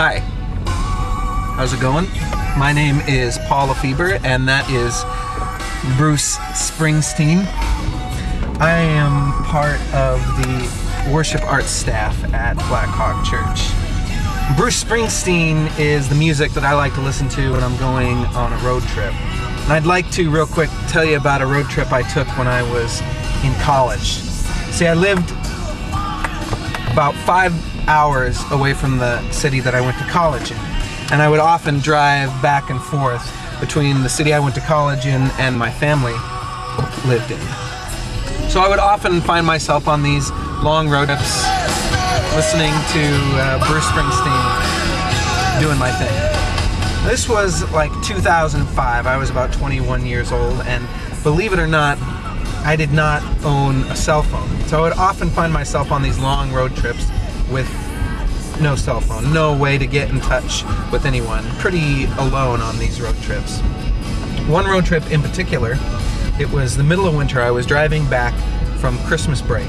Hi, how's it going? My name is Paul Lefebvre, and that is Bruce Springsteen. I am part of the worship arts staff at Blackhawk Church. Bruce Springsteen is the music that I like to listen to when I'm going on a road trip. And I'd like to real quick tell you about a road trip I took when I was in college. See, I lived about 5 hours away from the city that I went to college in. And I would often drive back and forth between the city I went to college in and my family lived in. So I would often find myself on these long road trips listening to Bruce Springsteen doing my thing. This was like 2005. I was about 21 years old, and believe it or not, I did not own a cell phone. So I would often find myself on these long road trips with no cell phone, no way to get in touch with anyone, pretty alone on these road trips. One road trip in particular, it was the middle of winter. I was driving back from Christmas break,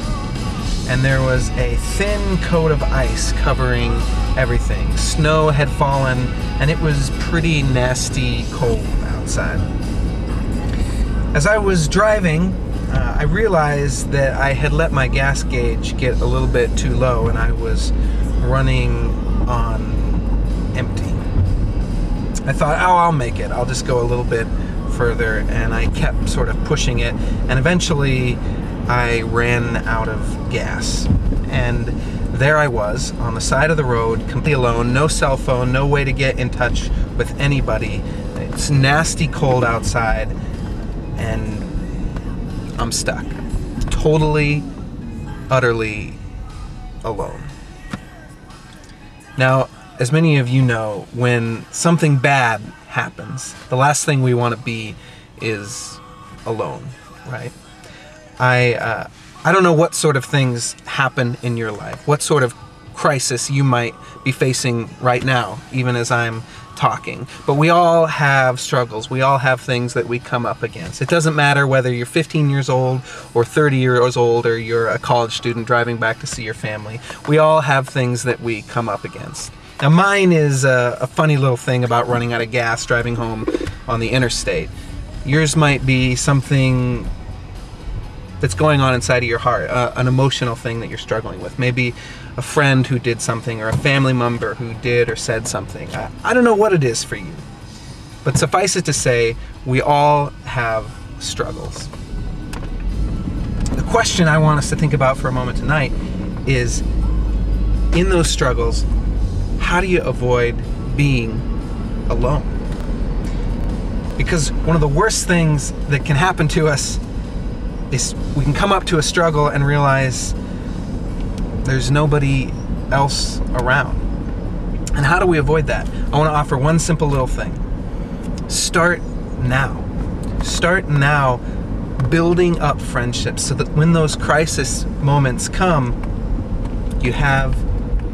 and there was a thin coat of ice covering everything. Snow had fallen, and it was pretty nasty cold outside. As I was driving, I realized that I had let my gas gauge get a little bit too low, and I was running on empty. I thought, oh, I'll make it. I'll just go a little bit further, and I kept sort of pushing it, and eventually I ran out of gas. And there I was on the side of the road, completely alone, no cell phone, no way to get in touch with anybody. It's nasty cold outside, and I'm stuck. Totally, utterly alone. Now, as many of you know, when something bad happens, the last thing we want to be is alone, right? I don't know what sort of things happen in your life, what sort of crisis you might be facing right now, even as I'm talking. But we all have struggles. We all have things that we come up against. It doesn't matter whether you're 15 years old or 30 years old or you're a college student driving back to see your family. We all have things that we come up against. Now mine is a funny little thing about running out of gas driving home on the interstate. Yours might be something that's going on inside of your heart, an emotional thing that you're struggling with. Maybe a friend who did something, or a family member who did or said something. I don't know what it is for you, but suffice it to say, we all have struggles. The question I want us to think about for a moment tonight is, in those struggles, how do you avoid being alone? Because one of the worst things that can happen to us is we can come up to a struggle and realize there's nobody else around. And how do we avoid that? I want to offer one simple little thing. Start now. Start now building up friendships so that when those crisis moments come, you have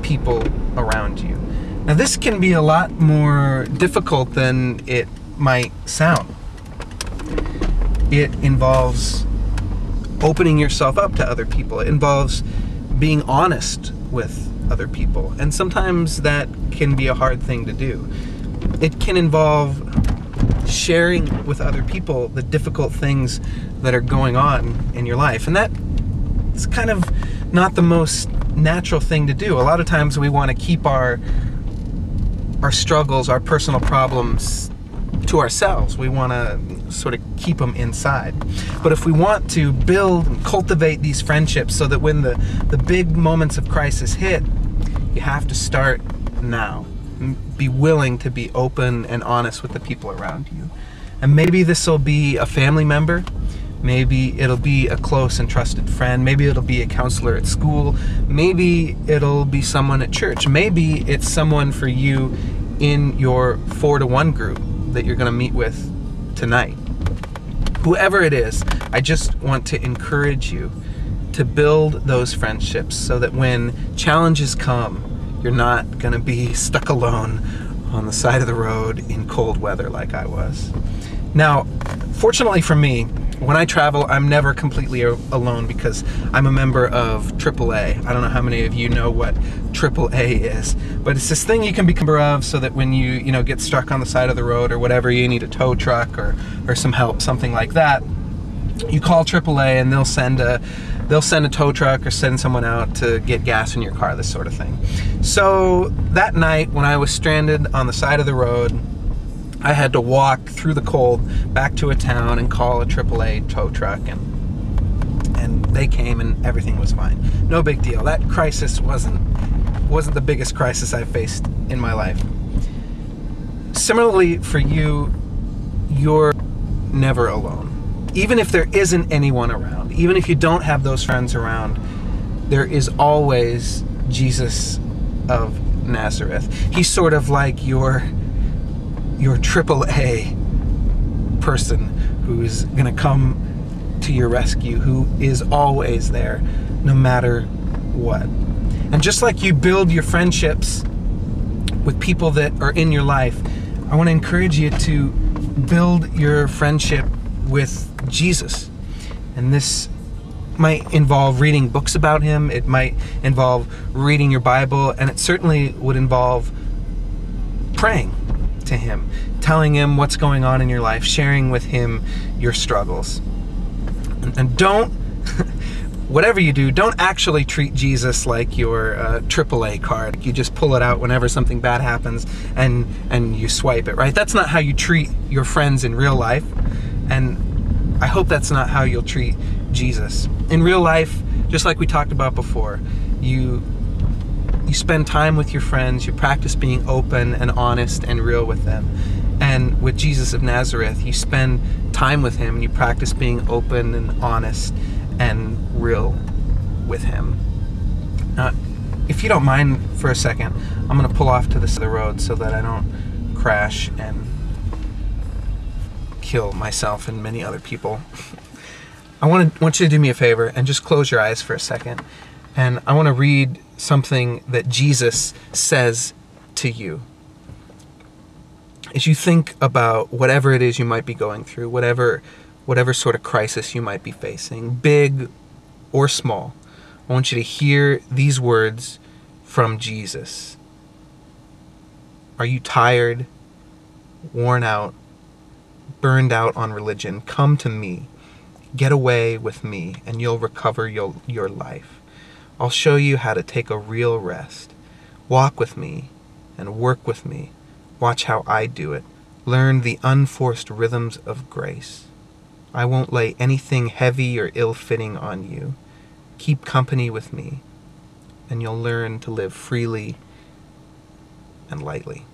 people around you. Now this can be a lot more difficult than it might sound. It involves opening yourself up to other people. It involves being honest with other people. And sometimes that can be a hard thing to do. It can involve sharing with other people the difficult things that are going on in your life. And that's kind of not the most natural thing to do. A lot of times we want to keep our struggles, our personal problems to ourselves. We want to sort of keep them inside. But if we want to build and cultivate these friendships so that when the big moments of crisis hit, you have to start now. Be willing to be open and honest with the people around you. And maybe this will be a family member. Maybe it'll be a close and trusted friend. Maybe it'll be a counselor at school. Maybe it'll be someone at church. Maybe it's someone for you in your 4-to-1 group that you're going to meet with tonight. Whoever it is, I just want to encourage you to build those friendships so that when challenges come, you're not going to be stuck alone on the side of the road in cold weather like I was. Now, fortunately for me, when I travel, I'm never completely alone because I'm a member of AAA. I don't know how many of you know what AAA is, but it's this thing you can be a member of so that when you get stuck on the side of the road or whatever, you need a tow truck or some help, something like that, you call AAA and they'll send a tow truck or send someone out to get gas in your car, this sort of thing. So that night when I was stranded on the side of the road, I had to walk through the cold back to a town and call a AAA tow truck, and they came and everything was fine. No big deal. That crisis wasn't the biggest crisis I've faced in my life. Similarly for you, you're never alone. Even if there isn't anyone around, even if you don't have those friends around, there is always Jesus of Nazareth. He's sort of like your AAA person who's gonna come to your rescue, who is always there no matter what. And just like you build your friendships with people that are in your life, I want to encourage you to build your friendship with Jesus. And this might involve reading books about him, it might involve reading your Bible, and it certainly would involve praying to him, telling him what's going on in your life, sharing with him your struggles. And don't, whatever you do, don't actually treat Jesus like your AAA card. You just pull it out whenever something bad happens and you swipe it, right? That's not how you treat your friends in real life, and I hope that's not how you'll treat Jesus. In real life, just like we talked about before, you spend time with your friends, you practice being open and honest and real with them. And with Jesus of Nazareth, you spend time with him and you practice being open and honest and real with him. Now, if you don't mind for a second, I'm going to pull off to the side of the road so that I don't crash and kill myself and many other people. I want you to do me a favor and just close your eyes for a second. And I want to read something that Jesus says to you. As you think about whatever it is you might be going through, whatever sort of crisis you might be facing, big or small, I want you to hear these words from Jesus. Are you tired, worn out, burned out on religion? Come to me. Get away with me and you'll recover your life. I'll show you how to take a real rest. Walk with me and work with me. Watch how I do it. Learn the unforced rhythms of grace. I won't lay anything heavy or ill-fitting on you. Keep company with me, and you'll learn to live freely and lightly.